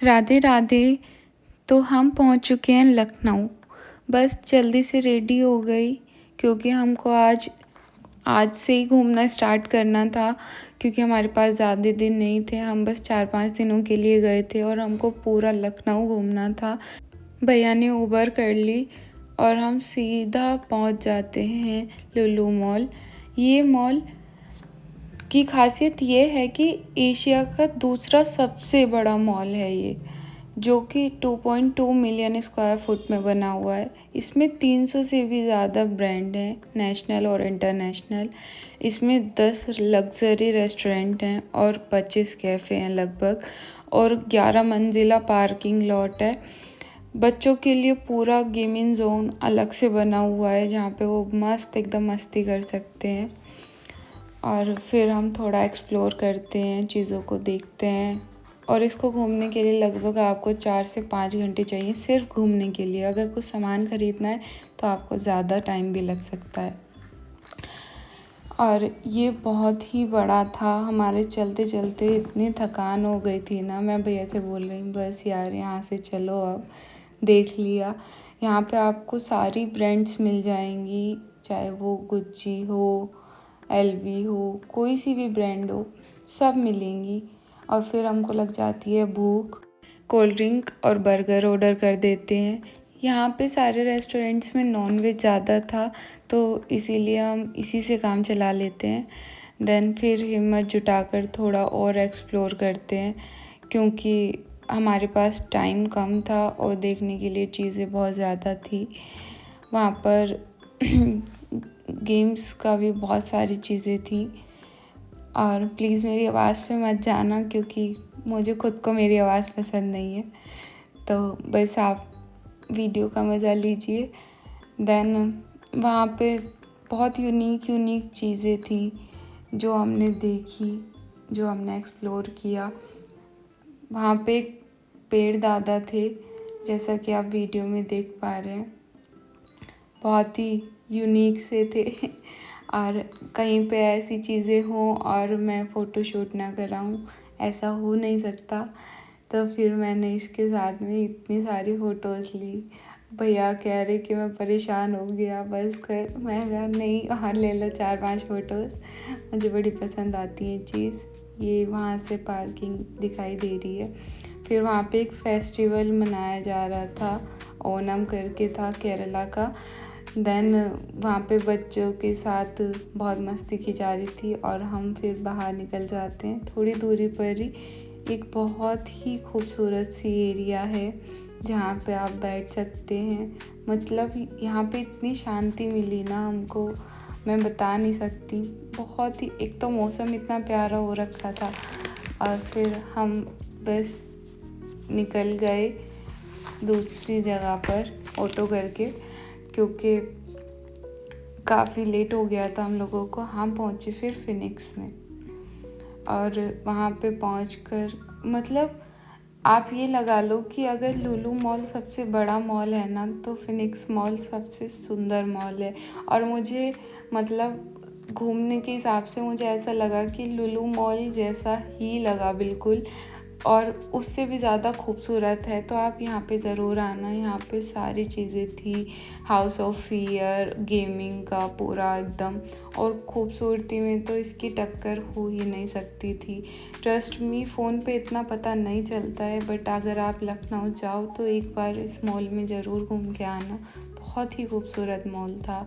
राधे राधे। तो हम पहुंच चुके हैं लखनऊ। बस जल्दी से रेडी हो गई क्योंकि हमको आज आज से ही घूमना स्टार्ट करना था, क्योंकि हमारे पास ज़्यादा दिन नहीं थे। हम बस 4-5 दिनों के लिए गए थे और हमको पूरा लखनऊ घूमना था। भैया ने उबर कर ली और हम सीधा पहुंच जाते हैं लुलु मॉल। ये मॉल की खासियत ये है कि एशिया का दूसरा सबसे बड़ा मॉल है ये, जो कि 2.2 मिलियन स्क्वायर फुट में बना हुआ है। इसमें 300 से भी ज़्यादा ब्रांड हैं, नेशनल और इंटरनेशनल। इसमें 10 लग्जरी रेस्टोरेंट हैं और 25 कैफ़े हैं लगभग, और 11 मंजिला पार्किंग लॉट है। बच्चों के लिए पूरा गेमिंग जोन अलग से बना हुआ है, जहाँ पे वो मस्त एकदम मस्ती कर सकते हैं। और फिर हम थोड़ा एक्सप्लोर करते हैं, चीज़ों को देखते हैं। और इसको घूमने के लिए लगभग आपको 4 से 5 घंटे चाहिए, सिर्फ घूमने के लिए। अगर कुछ सामान ख़रीदना है तो आपको ज़्यादा टाइम भी लग सकता है। और ये बहुत ही बड़ा था। हमारे चलते चलते इतनी थकान हो गई थी ना, मैं भैया से बोल रही हूँ बस यार यहाँ से चलो, अब देख लिया। यहाँ पे आपको सारी ब्रांड्स मिल जाएंगी, चाहे वो गुच्ची हो, LV हो, कोई सी भी ब्रांड हो, सब मिलेंगी। और फिर हमको लग जाती है भूख, कोल्ड ड्रिंक और बर्गर ऑर्डर कर देते हैं। यहाँ पे सारे रेस्टोरेंट्स में नॉनवेज ज़्यादा था, तो इसीलिए हम इसी से काम चला लेते हैं। देन फिर हिम्मत जुटाकर थोड़ा और एक्सप्लोर करते हैं, क्योंकि हमारे पास टाइम कम था और देखने के लिए चीज़ें बहुत ज़्यादा थी। वहाँ पर गेम्स का भी बहुत सारी चीज़ें थी। और प्लीज़ मेरी आवाज़ पे मत जाना, क्योंकि मुझे खुद को मेरी आवाज़ पसंद नहीं है। तो बस आप वीडियो का मज़ा लीजिए। देन वहाँ पे बहुत यूनिक चीज़ें थी जो हमने देखी, जो हमने एक्सप्लोर किया। वहाँ पे एक पेड़ दादा थे, जैसा कि आप वीडियो में देख पा रहे हैं, बहुत ही यूनिक से थे। और कहीं पे ऐसी चीज़ें हों और मैं फ़ोटोशूट ना कराऊं, ऐसा हो नहीं सकता। तो फिर मैंने इसके साथ में इतनी सारी फ़ोटोज़ ली। भैया कह रहे कि मैं परेशान हो गया, बस कर। मैं कहा नहीं, और ले लो 4-5 फ़ोटोज़, मुझे बड़ी पसंद आती है चीज़। ये वहाँ से पार्किंग दिखाई दे रही है। फिर वहाँ पे एक फेस्टिवल मनाया जा रहा था, ओनम करके था, केरला का। देन वहाँ पे बच्चों के साथ बहुत मस्ती की जा रही थी और हम फिर बाहर निकल जाते हैं। थोड़ी दूरी पर ही एक बहुत ही खूबसूरत सी एरिया है, जहाँ पे आप बैठ सकते हैं। मतलब यहाँ पे इतनी शांति मिली ना हमको, मैं बता नहीं सकती। बहुत ही, एक तो मौसम इतना प्यारा हो रखा था। और फिर हम बस निकल गए दूसरी जगह पर ऑटो करके, क्योंकि काफ़ी लेट हो गया था हम लोगों को। हम पहुँचे फिर फिनिक्स में, और वहाँ पे पहुँचकर मतलब आप ये लगा लो कि अगर लुलु मॉल सबसे बड़ा मॉल है ना, तो फिनिक्स मॉल सबसे सुंदर मॉल है। और मुझे मतलब घूमने के हिसाब से मुझे ऐसा लगा कि लुलु मॉल जैसा ही लगा बिल्कुल, और उससे भी ज़्यादा खूबसूरत है। तो आप यहाँ पे ज़रूर आना। यहाँ पे सारी चीज़ें थी, हाउस ऑफ फियर, गेमिंग का पूरा एकदम, और खूबसूरती में तो इसकी टक्कर हो ही नहीं सकती थी। ट्रस्ट मी, फ़ोन पे इतना पता नहीं चलता है, बट अगर आप लखनऊ जाओ तो एक बार इस मॉल में ज़रूर घूम के आना। बहुत ही खूबसूरत मॉल था।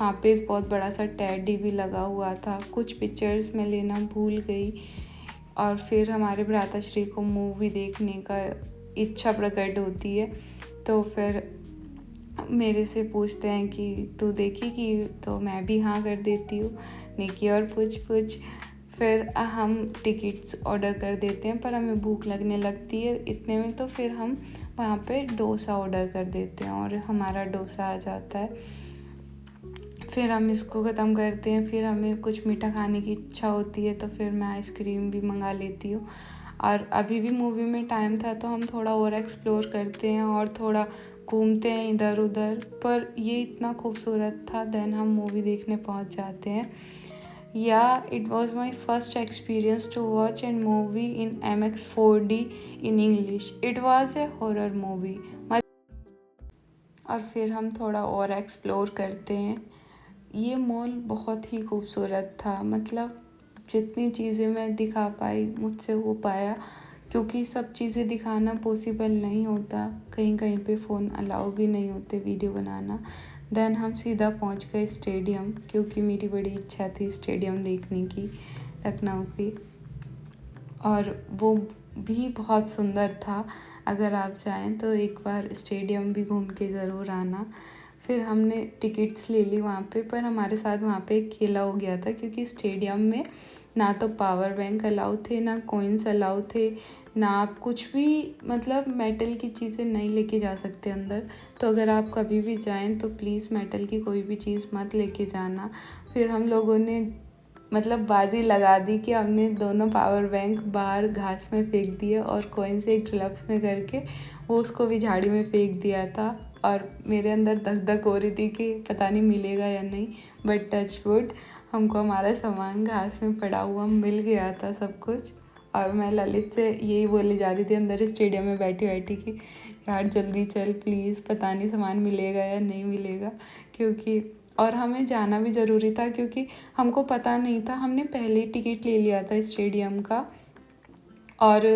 वहाँ पे एक बहुत बड़ा सा टेडी भी लगा हुआ था। कुछ पिक्चर्स में लेना भूल गई। और फिर हमारे भ्राताश्री को मूवी देखने का इच्छा प्रकट होती है, तो फिर मेरे से पूछते हैं कि तू देखेगी, तो मैं भी हाँ कर देती हूँ। निकी और पूछ फिर हम टिकट्स ऑर्डर कर देते हैं, पर हमें भूख लगने लगती है इतने में, तो फिर हम वहाँ पे डोसा ऑर्डर कर देते हैं और हमारा डोसा आ जाता है। फिर हम इसको ख़त्म करते हैं। फिर हमें कुछ मीठा खाने की इच्छा होती है, तो फिर मैं आइसक्रीम भी मंगा लेती हूँ। और अभी भी मूवी में टाइम था, तो हम थोड़ा और एक्सप्लोर करते हैं और थोड़ा घूमते हैं इधर उधर। पर ये इतना खूबसूरत था। देन हम मूवी देखने पहुँच जाते हैं। या it was my first experience to watch an movie in MX 4D in English. It was a horror movie. और फिर हम थोड़ा और एक्सप्लोर करते हैं. ये मॉल बहुत ही खूबसूरत था, मतलब जितनी चीज़ें मैं दिखा पाई मुझसे हो पाया, क्योंकि सब चीज़ें दिखाना पॉसिबल नहीं होता. कहीं कहीं पे फ़ोन अलाउ भी नहीं होते वीडियो बनाना. देन हम सीधा पहुंच गए स्टेडियम, क्योंकि मेरी बड़ी इच्छा थी स्टेडियम देखने की, लखनऊ की. और वो भी बहुत सुंदर था. अगर आप जाएं तो एक बार स्टेडियम भी घूम के ज़रूर आना. फिर हमने टिकट्स ले ली वहाँ पे, पर हमारे साथ वहाँ पे एक खेला हो गया था, क्योंकि स्टेडियम में ना तो पावर बैंक अलाउ थे, ना कॉइन्स अलाउ थे, ना आप कुछ भी मतलब मेटल की चीज़ें नहीं लेके जा सकते अंदर. तो अगर आप कभी भी जाएं तो प्लीज़ मेटल की कोई भी चीज़ मत लेके जाना. फिर हम लोगों ने मतलब बाजी लगा दी कि हमने दोनों पावर बैंक बाहर घास में फेंक दिए और कॉइन से एक ग्लव्स में करके वो उसको भी झाड़ी में फेंक दिया था. और मेरे अंदर धक धक हो रही थी कि पता नहीं मिलेगा या नहीं, बट टच वुड हमको हमारा सामान घास में पड़ा हुआ मिल गया था सब कुछ. और मैं ललित से यही बोले जा रही थी अंदर स्टेडियम में बैठी बैठी कि यार जल्दी चल प्लीज़, पता नहीं सामान मिलेगा या नहीं मिलेगा. क्योंकि और हमें जाना भी ज़रूरी था, क्योंकि हमको पता नहीं था. हमने पहले ही टिकट ले लिया था स्टेडियम का, और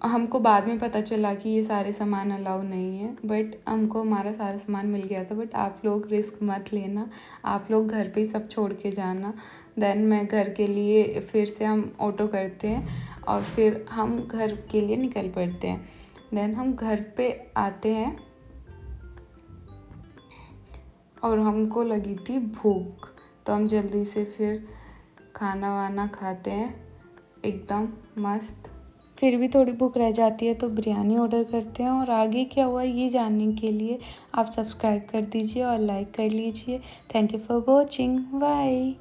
हमको बाद में पता चला कि ये सारे सामान अलाउ नहीं है, बट हमको हमारा सारा सामान मिल गया था. बट आप लोग रिस्क मत लेना, आप लोग घर पे ही सब छोड़ के जाना. देन मैं घर के लिए फिर से हम ऑटो करते हैं और फिर हम घर के लिए निकल पड़ते हैं. देन हम घर पे आते हैं और हमको लगी थी भूख, तो हम जल्दी से फिर खाना वाना खाते हैं एकदम मस्त. फिर भी थोड़ी भूख रह जाती है तो बिरयानी ऑर्डर करते हैं. और आगे क्या हुआ ये जानने के लिए आप सब्सक्राइब कर दीजिए और लाइक कर लीजिए. Thank you for watching. Bye.